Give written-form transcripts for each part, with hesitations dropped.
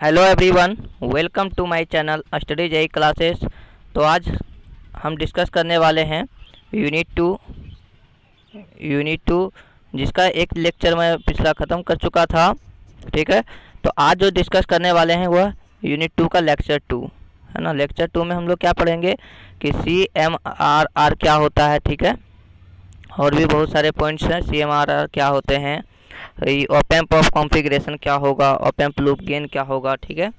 Hello everyone, welcome to my channel study JE classes. तो आज हम डिस्कस करने वाले हैं यूनिट टू जिसका एक लेक्चर मैं पिछला ख़त्म कर चुका था। ठीक है, तो आज जो डिस्कस करने वाले हैं वह यूनिट 2 का लेक्चर 2 है ना। लेक्चर 2 में हम लोग क्या पढ़ेंगे कि CMRR क्या होता है। ठीक है, और भी बहुत सारे पॉइंट्स हैं। CMRR क्या होते हैं, ऑप-एम्प ऑफ कॉन्फ़िगरेशन क्या होगा, ऑप-एम्प लूप गेन क्या होगा। ठीक है,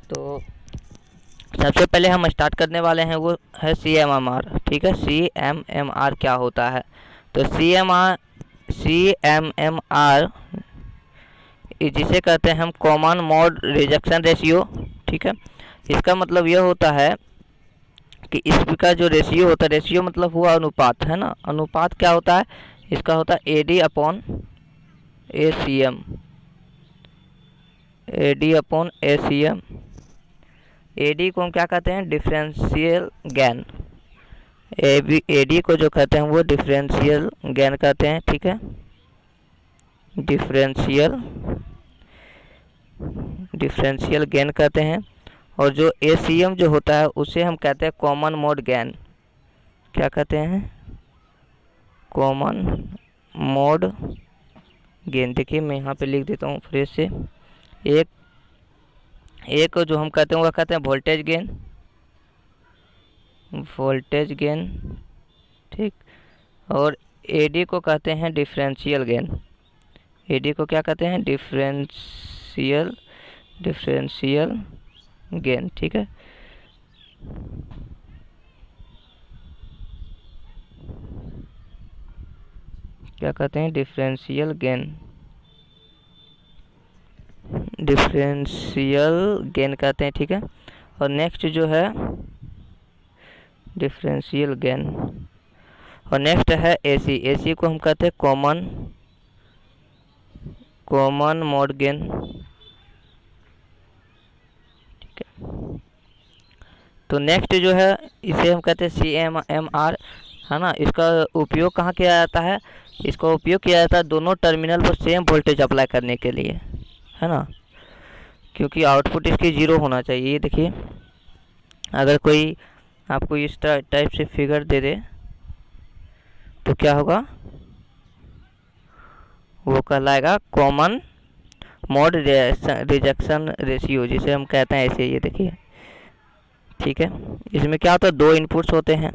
तो सबसे पहले हम स्टार्ट करने वाले हैं वो है CMRR। ठीक है, CMRR क्या होता है। तो CMRR जिसे कहते हैं हम कॉमन मोड रिजेक्शन रेशियो। ठीक है, इसका मतलब यह होता है कि इसका जो रेशियो होता है, रेशियो मतलब हुआ अनुपात, है ना। अनुपात क्या होता है, इसका होता है AD/ACM। AD/ACM। AD को हम क्या कहते हैं, डिफरेंशियल गेन। AD को जो कहते हैं वो डिफरेंशियल गेन कहते हैं। ठीक है, डिफरेंशियल गेन कहते हैं। और जो ACM जो होता है उसे हम कहते हैं कॉमन मोड गेन। क्या कहते हैं, कॉमन मोड गेन। देखिए मैं यहाँ पे लिख देता हूँ फ्रेश से। एक जो हम कहते हैं वह कहते हैं वोल्टेज गेन। ठीक, और AD को कहते हैं डिफरेंशियल गेन। AD को क्या कहते हैं, डिफरेंशियल गेन। ठीक है, क्या कहते हैं, डिफरेंशियल गेन कहते हैं। ठीक है, और नेक्स्ट जो है डिफरेंशियल गेन, और नेक्स्ट है AC को हम कहते हैं कॉमन मोड गेन। ठीक है, तो नेक्स्ट जो है इसे हम कहते हैं CMRR, है ना। इसका उपयोग कहाँ किया जाता है, इसका उपयोग किया जाता है दोनों टर्मिनल पर सेम वोल्टेज अप्लाई करने के लिए, है ना। क्योंकि आउटपुट इसकी ज़ीरो होना चाहिए। ये देखिए, अगर कोई आपको इस टाइप से फिगर दे दे तो क्या होगा, वो कहलाएगा कॉमन मोड रिजेक्शन रेशियो, जिसे हम कहते हैं ऐसे। ये देखिए, ठीक है, इसमें क्या होता है, दो इनपुट्स होते हैं,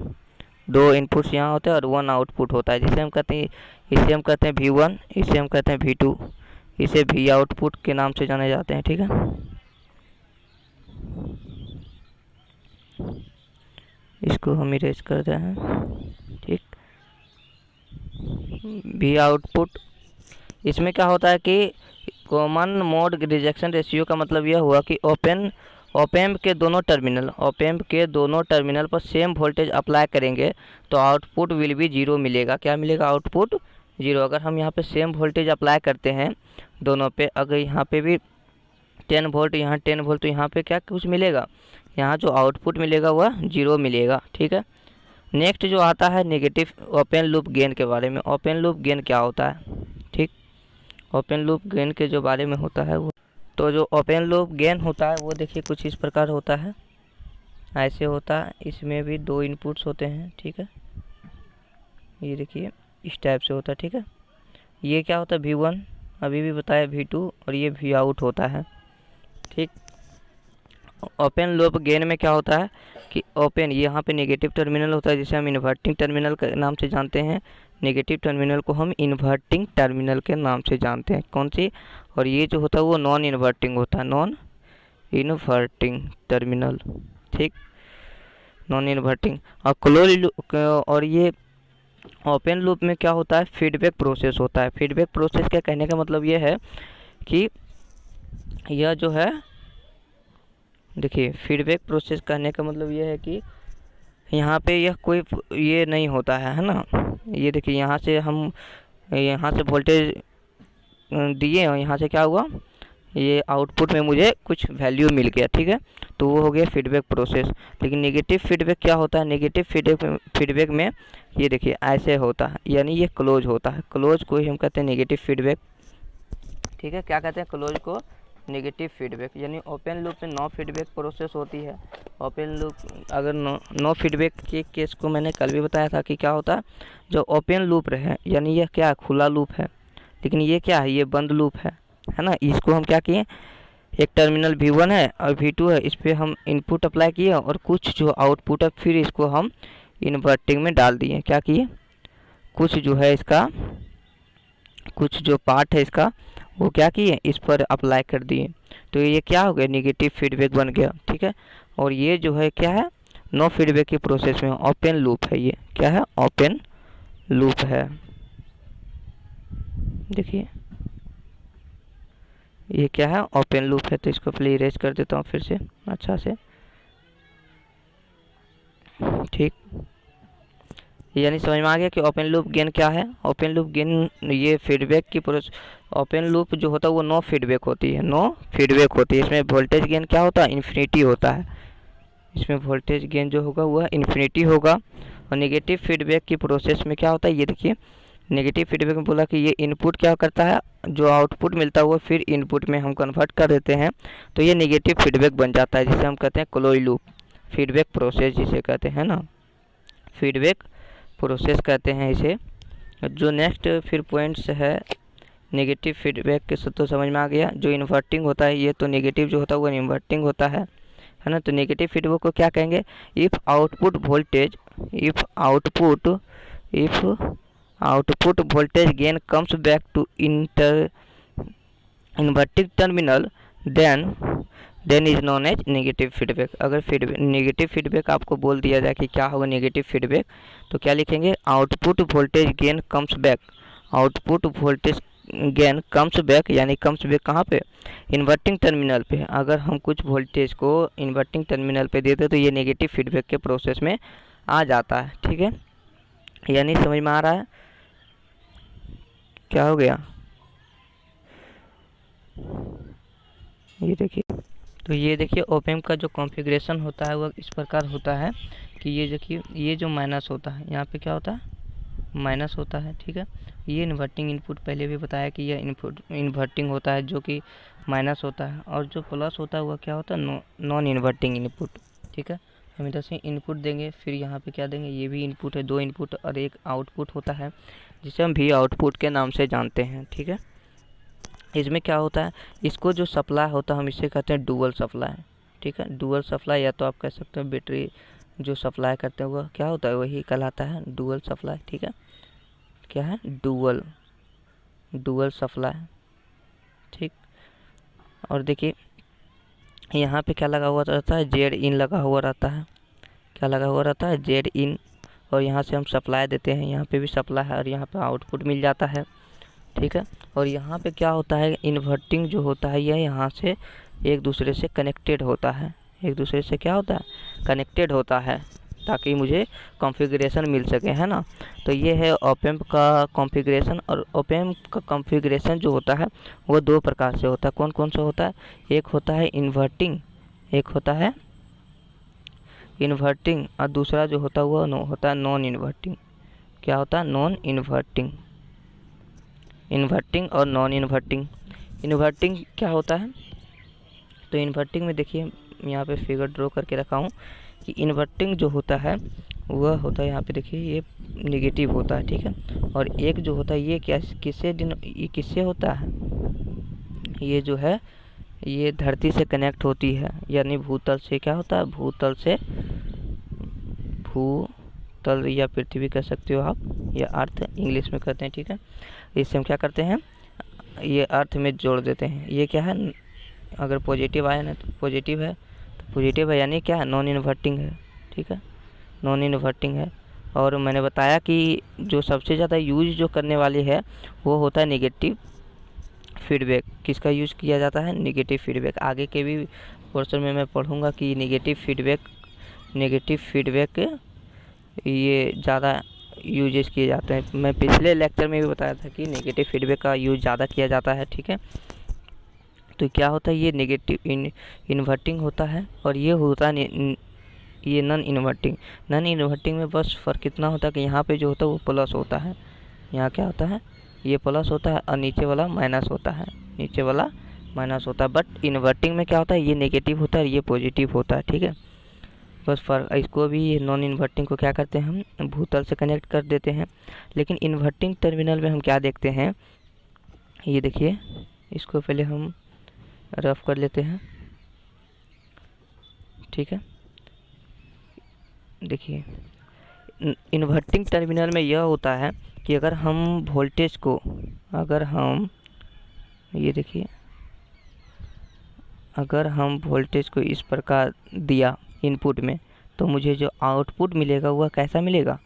दो इनपुट्स यहाँ होते हैं और वन आउटपुट होता है, जिसे हम कहते हैं, इसे हम कहते हैं V1, इसे हम कहते हैं V2, इसे V आउटपुट के नाम से जाने जाते हैं। ठीक है, इसको हम इरेज करते हैं। ठीक, V आउटपुट, इसमें क्या होता है कि कॉमन मोड रिजेक्शन रेशियो का मतलब यह हुआ कि ऑप-एम्प के दोनों टर्मिनल पर सेम वोल्टेज अप्लाई करेंगे तो आउटपुट विल बी जीरो मिलेगा। क्या मिलेगा, आउटपुट जीरो। अगर हम यहाँ पे सेम वोल्टेज अप्लाई करते हैं दोनों पे, अगर यहाँ पे भी 10 वोल्ट, यहाँ 10 वोल्ट, तो यहाँ पे क्या कुछ मिलेगा, यहाँ जो आउटपुट मिलेगा वह जीरो मिलेगा। ठीक है, नेक्स्ट जो आता है नेगेटिव ओपन लूप गेन के बारे में। ओपन लूप गेन क्या होता है, ठीक, ओपन लूप गेन के जो बारे में होता है वो, तो जो ओपन लूप गेन होता है वो देखिए कुछ इस प्रकार होता है, ऐसे होता है। इसमें भी दो इनपुट्स होते हैं। ठीक है, ये देखिए इस टाइप से होता है। ठीक है, ये क्या होता है, V1 अभी भी बताया, V2, और ये V आउट होता है। ठीक, ओपन लूप गेन में क्या होता है कि ओपन, यहाँ पे नेगेटिव टर्मिनल होता है जिसे हम इन्वर्टिंग टर्मिनल के नाम से जानते हैं। नेगेटिव टर्मिनल को हम इन्वर्टिंग टर्मिनल के नाम से जानते हैं, कौन सी। और ये जो होता है वो नॉन इन्वर्टिंग होता है, नॉन इन्वर्टिंग टर्मिनल। ठीक, नॉन इन्वर्टिंग। और क्लोज, और ये ओपन लूप में क्या होता है, फीडबैक प्रोसेस होता है। फीडबैक प्रोसेस का कहने का मतलब ये है कि यह जो है, देखिए फीडबैक प्रोसेस करने का मतलब ये है कि यहाँ पे यह कोई ये नहीं होता है ना। ये देखिए, यहाँ से हम यहाँ से वोल्टेज दिए और यहाँ से क्या हुआ, ये आउटपुट में मुझे कुछ वैल्यू मिल गया। ठीक है, तो वो हो गया फीडबैक प्रोसेस। लेकिन नेगेटिव फीडबैक क्या होता है, नेगेटिव फीडबैक में ये देखिए ऐसे होता है, यानी ये क्लोज होता है। क्लोज को ही हम कहते हैं नेगेटिव फीडबैक। ठीक है, क्या कहते हैं, क्लोज को नेगेटिव फीडबैक, यानी ओपन लूप में नो फीडबैक प्रोसेस होती है। ओपन लूप अगर नो फीडबैक के केस को मैंने कल भी बताया था कि क्या होता है, जो ओपन लूप रहे यानी यह क्या खुला लूप है, लेकिन ये क्या है, ये बंद लूप है ना। इसको हम क्या किए, एक टर्मिनल V1 है और V2 है, इस पर हम इनपुट अप्लाई किए और कुछ जो आउटपुट है फिर इसको हम इन्वर्टिंग में डाल दिए। क्या किए, कुछ जो है इसका, कुछ जो पार्ट है इसका वो क्या किए, इस पर अप्लाई कर दिए, तो ये क्या हो गया, नेगेटिव फीडबैक बन गया। ठीक है, और ये जो है क्या है, नो फीडबैक की प्रोसेस में ओपन लूप है। ये क्या है, ओपन लूप है। देखिए ये क्या है, ओपन लूप है। तो इसको पहले इरेज कर देता हूँ फिर से अच्छा से। ठीक, यानी समझ में आ गया कि ओपन लूप गेन क्या है। ओपन लूप गेन ये फीडबैक की प्रोसेस, ओपन लूप जो होता है वो नो फीडबैक होती है, नो फीडबैक होती है। इसमें वोल्टेज गेन क्या होता है, इन्फिनिटी होता है। इसमें वोल्टेज गेन जो होगा वह इन्फिनिटी होगा। और नेगेटिव फीडबैक की प्रोसेस में क्या होता है, ये देखिए नेगेटिव फीडबैक में बोला कि ये इनपुट क्या करता है, जो आउटपुट मिलता है वो फिर इनपुट में हम कन्वर्ट कर देते हैं, तो ये नेगेटिव फीडबैक बन जाता है, जिसे हम कहते हैं क्लोज लूप फीडबैक प्रोसेस जिसे कहते हैं ना, फीडबैक प्रोसेस कहते हैं इसे। जो नेक्स्ट फिर पॉइंट्स है नेगेटिव फीडबैक के, तो समझ में आ गया। जो इन्वर्टिंग होता है, ये तो नेगेटिव जो होता है वो इन्वर्टिंग होता है ना। तो नेगेटिव फीडबैक को क्या कहेंगे, if output voltage gain comes back to inverting terminal then is known as negative feedback. अगर नेगेटिव फीडबैक आपको बोल दिया जाए कि क्या होगा नेगेटिव फीडबैक, तो क्या लिखेंगे, output voltage gain comes back, output voltage gain comes back, यानी कम्स बैक कहाँ पे, इन्वर्टिंग टर्मिनल पे। अगर हम कुछ वोल्टेज को इन्वर्टिंग टर्मिनल पे देते तो ये नेगेटिव फीडबैक के प्रोसेस में आ जाता है। ठीक है, यानी समझ में आ रहा है क्या हो गया, ये देखिए। तो ये देखिए ओपैम्प का जो कॉन्फ़िगरेशन होता है वो इस प्रकार होता है कि ये देखिए, ये जो माइनस होता है यहाँ पे क्या होता है, माइनस होता है। ठीक है, ये इन्वर्टिंग इनपुट पहले भी बताया कि यह इनपुट इन्वर्टिंग होता है जो कि माइनस होता है, और जो प्लस होता है वह क्या होता है, नॉन इन्वर्टिंग इनपुट। ठीक है, हम इधर से इनपुट देंगे, फिर यहाँ पे क्या देंगे, ये भी इनपुट है, दो इनपुट और एक आउटपुट होता है जिसे हम भी आउटपुट के नाम से जानते हैं। ठीक है, इसमें क्या होता है, इसको जो सप्लाई होता है हम इसे कहते हैं डुअल सप्लाई। ठीक है, डुअल सप्लाई, या तो आप कह सकते हैं बैटरी जो सप्लाई करते हैं वह क्या होता है, वही कहलाता है डुअल सप्लाई। ठीक है, क्या है, डुअल सप्लाई। ठीक, और देखिए यहाँ पे क्या लगा हुआ रहता है, जेड इन लगा हुआ रहता है। क्या लगा हुआ रहता है, जेड इन, और यहाँ से हम सप्लाई देते हैं, यहाँ पे भी सप्लाई है और यहाँ पे आउटपुट मिल जाता है। ठीक है, और यहाँ पे क्या होता है, इन्वर्टिंग जो होता है यह यहाँ से एक दूसरे से कनेक्टेड होता है, एक दूसरे से क्या होता है, कनेक्टेड होता है, ताकि मुझे कॉन्फ़िगरेशन मिल सके, है ना। तो ये है ओपैम्प का कॉन्फ़िगरेशन। और ओपैम्प का कॉन्फ़िगरेशन जो होता है वो दो प्रकार से होता है। कौन कौन सा होता है, एक होता है इन्वर्टिंग, एक होता है इन्वर्टिंग, और दूसरा जो होता है वो होता है नॉन इन्वर्टिंग। क्या होता है, नॉन इन्वर्टिंग। इन्वर्टिंग और नॉन इन्वर्टिंग। इन्वर्टिंग क्या होता है, तो इन्वर्टिंग में देखिए यहाँ पे फिगर ड्रॉ करके रखा हूँ कि इन्वर्टिंग जो होता है वह होता है, यहाँ पे देखिए ये नेगेटिव होता है। ठीक है, और एक जो होता है ये क्या, ये किससे होता है, ये जो है ये धरती से कनेक्ट होती है, यानी भूतल से क्या होता है, भूतल या पृथ्वी कह सकते हो आप, या अर्थ इंग्लिश में कहते हैं। ठीक है, इससे हम क्या करते हैं, ये अर्थ में जोड़ देते हैं। ये क्या है, अगर पॉजिटिव आया ना तो पॉजिटिव है, तो पॉजिटिव है यानी क्या है, नॉन इन्वर्टिंग है। ठीक है, नॉन इन्वर्टिंग है। और मैंने बताया कि जो सबसे ज़्यादा यूज जो करने वाली है वो होता है नेगेटिव फीडबैक। किसका यूज किया जाता है, नेगेटिव फीडबैक। आगे के भी पोर्शन में मैं पढ़ूंगा कि नेगेटिव फीडबैक ये ज़्यादा यूजेस किए जाते हैं। मैं पिछले लेक्चर में भी बताया था कि नेगेटिव फीडबैक का यूज ज़्यादा किया जाता है। ठीक है, तो क्या होता है, ये नेगेटिव इन्वर्टिंग होता है और ये होता है ये नॉन इन्वर्टिंग। नॉन इन्वर्टिंग में बस फ़र्क इतना होता है कि यहाँ पे जो होता है वो प्लस होता है, यहाँ क्या होता है, ये प्लस होता है और नीचे वाला माइनस होता है, नीचे वाला माइनस होता है, बट इन्वर्टिंग में क्या होता है, ये नेगेटिव होता है और ये पॉजिटिव होता है, ठीक है। बस फर्क इसको भी नॉन इन्वर्टिंग को क्या करते हैं, हम भूतल से कनेक्ट कर देते हैं। लेकिन इन्वर्टिंग टर्मिनल में हम क्या देखते हैं, ये देखिए, इसको पहले हम रफ कर लेते हैं, ठीक है। देखिए इन्वर्टिंग टर्मिनल में यह होता है कि अगर हम वोल्टेज को, अगर हम, ये देखिए, अगर हम वोल्टेज को इस प्रकार दिया इनपुट में, तो मुझे जो आउटपुट मिलेगा वह कैसा मिलेगा,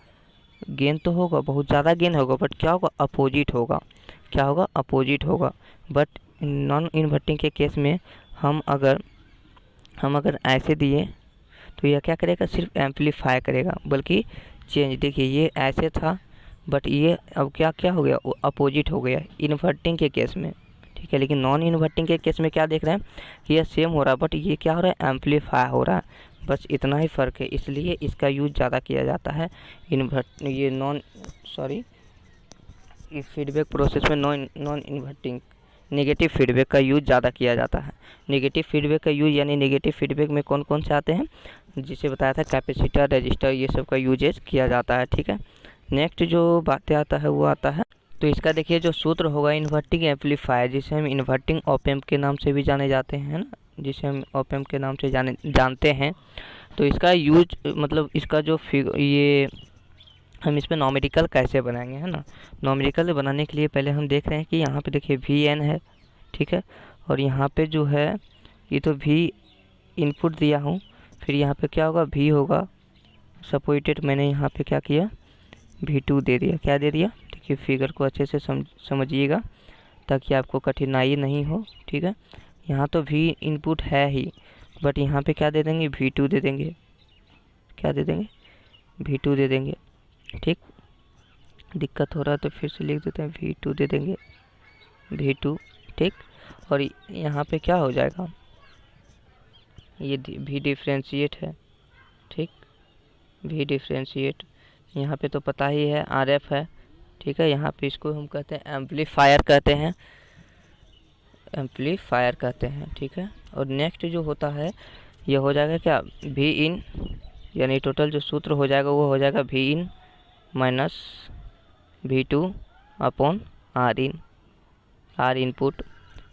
गेन तो होगा, बहुत ज़्यादा गेन होगा, बट क्या होगा, अपोजिट होगा। क्या होगा, अपोजिट होगा। बट नॉन इन्वर्टिंग के केस में हम अगर ऐसे दिए तो यह क्या करेगा, सिर्फ एम्पलीफाई करेगा, बल्कि चेंज। देखिए ये ऐसे था, बट ये अब क्या क्या हो गया, अपोजिट हो गया इन्वर्टिंग के केस में, ठीक है। लेकिन नॉन इन्वर्टिंग के केस में क्या देख रहे हैं कि यह सेम हो रहा है, बट ये क्या हो रहा है, एम्पलीफाई हो रहा है। बस इतना ही फ़र्क है, इसलिए इसका यूज़ ज़्यादा किया जाता है इस फीडबैक प्रोसेस में नॉन इन्वर्टिंग नेगेटिव फीडबैक का यूज़ ज़्यादा किया जाता है। नेगेटिव फीडबैक का यूज़ यानी नेगेटिव फीडबैक में कौन कौन से आते हैं, जिसे बताया था कैपेसिटर, रजिस्टर, ये सब का यूजेज किया जाता है, ठीक है। नेक्स्ट जो बातें आता है वो आता है, तो इसका देखिए जो सूत्र होगा, इन्वर्टिंग एम्पलीफायर, जिसे हम इन्वर्टिंग ऑप एम्प के नाम से भी जाने जाते हैं ना, जिसे हम ऑप एम्प के नाम से जानते हैं। तो इसका यूज मतलब इसका जो ये हम इस पर नॉमेरिकल कैसे बनाएंगे, है ना। नॉमेरिकल बनाने के लिए पहले हम देख रहे हैं कि यहाँ पे देखिए VN है, ठीक है। और यहाँ पे जो है ये तो V इनपुट दिया हूँ, फिर यहाँ पे क्या होगा, V होगा सपोर्टेड, मैंने यहाँ पे क्या किया, V2 दे दिया। क्या दे दिया, देखिए फिगर को अच्छे से समझिएगा ताकि आपको कठिनाई नहीं हो, ठीक है। यहाँ तो V इनपुट है ही, बट यहाँ पे क्या दे देंगे, V2 दे देंगे। क्या दे देंगे, V2 दे देंगे, ठीक। दिक्कत हो रहा है तो फिर से लिख देते हैं, V2 दे देंगे, V2, ठीक। और यहाँ पे क्या हो जाएगा, ये V डिफ्रेंशिएट है, ठीक, V डिफ्रेंशिएट। यहाँ पे तो पता ही है RF है, ठीक है। यहाँ पे इसको हम कहते हैं एम्पलीफायर कहते हैं, एम्पलीफायर कहते हैं, ठीक है। और नेक्स्ट जो होता है ये हो जाएगा क्या, V इन, यानी टोटल जो सूत्र हो जाएगा वो हो जाएगा V in minus V2 upon R in. R input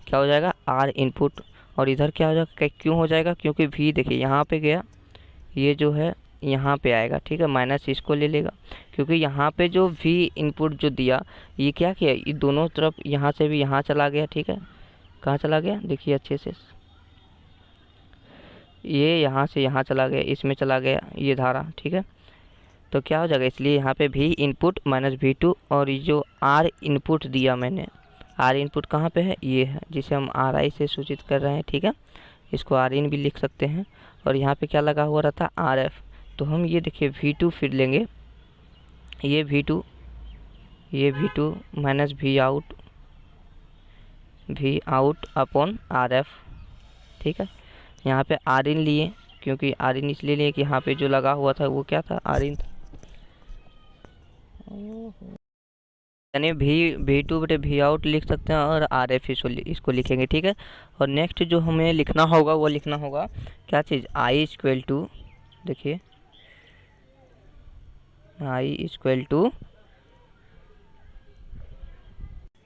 क्या हो जाएगा, R इनपुट, और इधर क्या हो जाएगा, क्यों हो जाएगा, क्योंकि V देखिए यहाँ पे गया, ये जो है यहाँ पे आएगा, ठीक है। माइनस इसको ले लेगा, क्योंकि यहाँ पे जो V इनपुट जो दिया, ये क्या किया, ये दोनों तरफ यहाँ से भी यहाँ चला गया, ठीक है। कहाँ चला गया, देखिए अच्छे से, ये यहाँ से यहाँ चला गया, इसमें चला गया ये धारा, ठीक है। तो क्या हो जाएगा, इसलिए यहाँ पे V इनपुट माइनस V2, और ये जो R इनपुट दिया मैंने, R इनपुट कहाँ पे है, ये है, जिसे हम RI से सूचित कर रहे हैं, ठीक है। इसको R इन भी लिख सकते हैं। और यहाँ पे क्या लगा हुआ रहता, RF। तो हम ये देखिए V2 फिर लेंगे, ये V2 minus V out upon RF, ठीक है। यहाँ पे R इन लिए, क्योंकि R इन इसलिए लिए कि यहाँ पे जो लगा हुआ था वो क्या था, R इन, यानी V2 बटे V आउट लिख सकते हैं, और RF इसको लिखेंगे, ठीक है। और नेक्स्ट जो हमें लिखना होगा वो लिखना होगा क्या चीज़, I इक्वल टू, देखिए I इक्वल टू,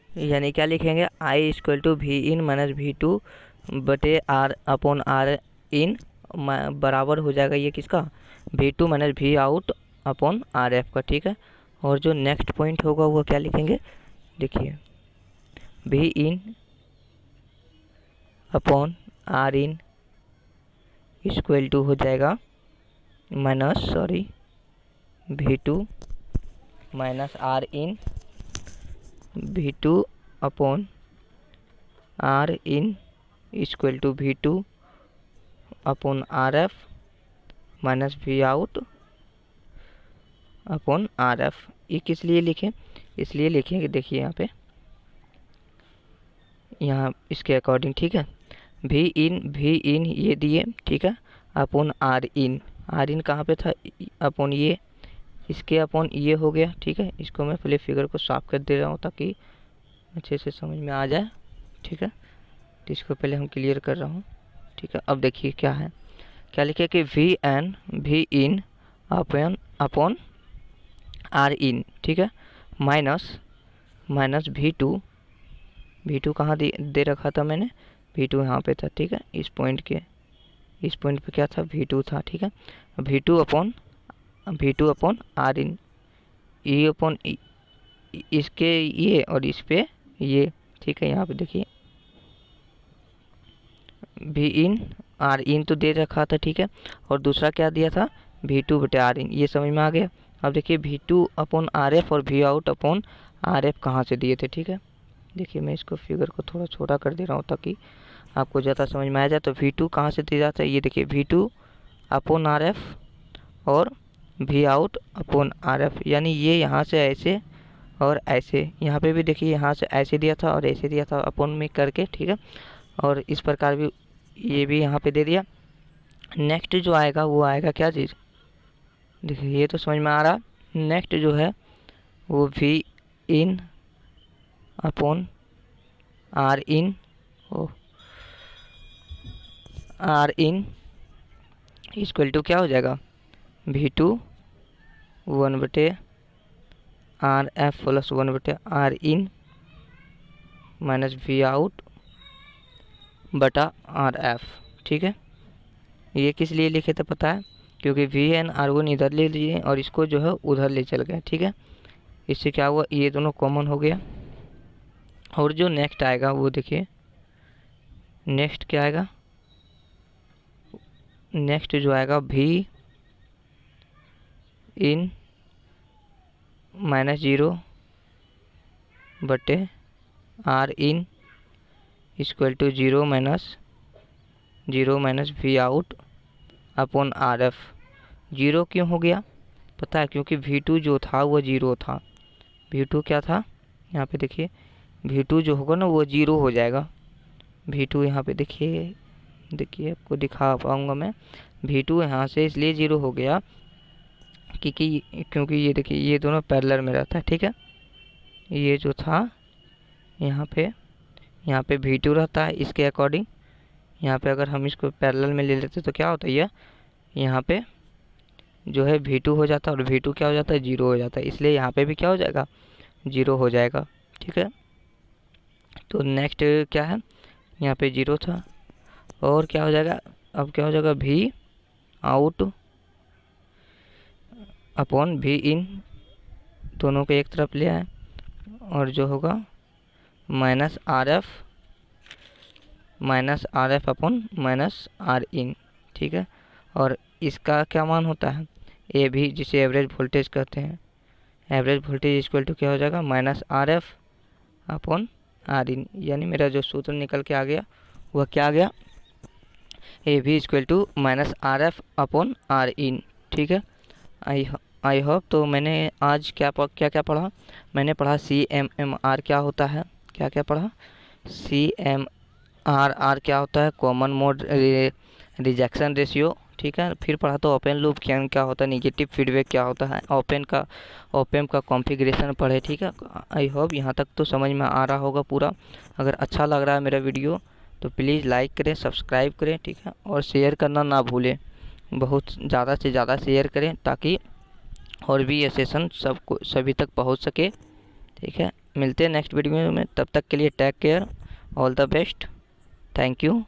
यानी क्या लिखेंगे, I equal to V in minus V2 बटे R अपॉन R इन, बराबर हो जाएगा ये किसका, V2 minus V out upon RF का, ठीक है। और जो नेक्स्ट पॉइंट होगा वो क्या लिखेंगे, देखिए V in upon R in equal to हो जाएगा V2 minus R in, V2 upon R in equal to V2 upon RF minus V out upon RF। ये किस लिए लिखें, इसलिए लिखें कि देखिए यहाँ इसके अकॉर्डिंग, ठीक है। V इन ये दिए, ठीक है, अपॉन R इन कहाँ पे था, अपॉन ये, इसके अपॉन ये हो गया, ठीक है। इसको मैं पहले फिगर को साफ कर दे रहा हूँ ताकि अच्छे से समझ में आ जाए, ठीक है। तो इसको पहले हम क्लियर कर रहा हूँ, ठीक है। अब देखिए क्या है, क्या लिखे कि V in upon R in, ठीक है, माइनस वी टू कहाँ दे रखा था मैंने, वी टू यहाँ पे था, ठीक है। इस पॉइंट पे क्या था, वी टू था, ठीक है। V two upon R in, E upon इसके ये और इस पे ये, ठीक है। यहाँ पे देखिए वी इन आर इन तो दे रखा था, ठीक है। और दूसरा क्या दिया था, वी टू बटे आर इन, ये समझ में आ गया। अब देखिए V two upon R F और V out upon R F कहाँ से दिए थे, ठीक है। देखिए मैं इसको फिगर को थोड़ा छोटा कर दे रहा हूँ ताकि आपको ज़्यादा समझ में आ जाए। तो वी टू कहाँ से दिया जाता है, ये देखिए V two upon R F और V out upon R F, यानी ये यहाँ से ऐसे और ऐसे, यहाँ पे भी देखिए यहाँ से ऐसे दिया था और ऐसे दिया था अपॉन में करके, ठीक है। और इस प्रकार भी ये भी यहाँ पे दे दिया। नेक्स्ट जो आएगा वो आएगा क्या चीज़, देखिए ये तो समझ में आ रहा। नेक्स्ट जो है वो V in upon R in, R in equal to क्या हो जाएगा, V two 1/r f plus 1/r in minus V out बटा आर एफ, ठीक है। ये किस लिए लिखे थे पता है, क्योंकि वी एन आर वन इधर ले लिए और इसको जो है उधर ले चल गए, ठीक है। इससे क्या हुआ, ये दोनों कॉमन हो गया। और जो नेक्स्ट आएगा वो देखिए, नेक्स्ट क्या आएगा, नेक्स्ट जो आएगा वी इन -0 बटे R in equal to 0 minus V out upon R F. 0 क्यों हो गया पता है, क्योंकि वी टू जो था वो 0 था। वी टू क्या था, यहाँ पे देखिए वी टू जो होगा ना वो 0 हो जाएगा। वी टू यहाँ पे देखिए आपको दिखा पाऊँगा मैं, वी टू यहाँ से इसलिए 0 हो गया क्योंकि ये देखिए ये दोनों पैरेलल में रहता है, ठीक है। ये जो था यहाँ पे वी टू रहता है इसके अकॉर्डिंग। यहाँ पे अगर हम इसको पैरेलल में ले लेते तो क्या होता है, यहाँ पे जो है वी टू हो जाता है और वी टू क्या हो जाता है, 0 हो जाता है। इसलिए यहाँ पे भी क्या हो जाएगा, 0 हो जाएगा, ठीक है। तो नेक्स्ट क्या है, यहाँ पे 0 था और क्या हो जाएगा, अब क्या हो जाएगा, V out upon V in, दोनों को एक तरफ ले आए और जो होगा minus R F upon minus R in, ठीक है। और इसका क्या मान होता है, ए भी, जिसे एवरेज वोल्टेज कहते हैं। एवरेज वोल्टेज इक्वल टू क्या हो जाएगा, minus R F upon R in, यानी मेरा जो सूत्र निकल के आ गया वह क्या आ गया, ए भी equal to minus R F upon R in, ठीक है। I hope. तो मैंने आज क्या पढ़ा, मैंने पढ़ा CMMR क्या होता है, क्या पढ़ा, CMRR क्या होता है, कॉमन मोड रिजेक्शन रेशियो, ठीक है। फिर पढ़ा तो ओपन लूप क्या होता है, निगेटिव फीडबैक क्या होता है, ओपन का कॉन्फ़िगरेशन पढ़े, ठीक है। आई होप यहाँ तक तो समझ में आ रहा होगा पूरा। अगर अच्छा लग रहा है मेरा वीडियो तो प्लीज़ लाइक करें, सब्सक्राइब करें, ठीक है। और शेयर करना ना भूलें, बहुत ज़्यादा से ज़्यादा शेयर करें ताकि और भी ये सेशन सभी तक पहुंच सके, ठीक है। मिलते हैं नेक्स्ट वीडियो में, तब तक के लिए take care, all the best, thank you.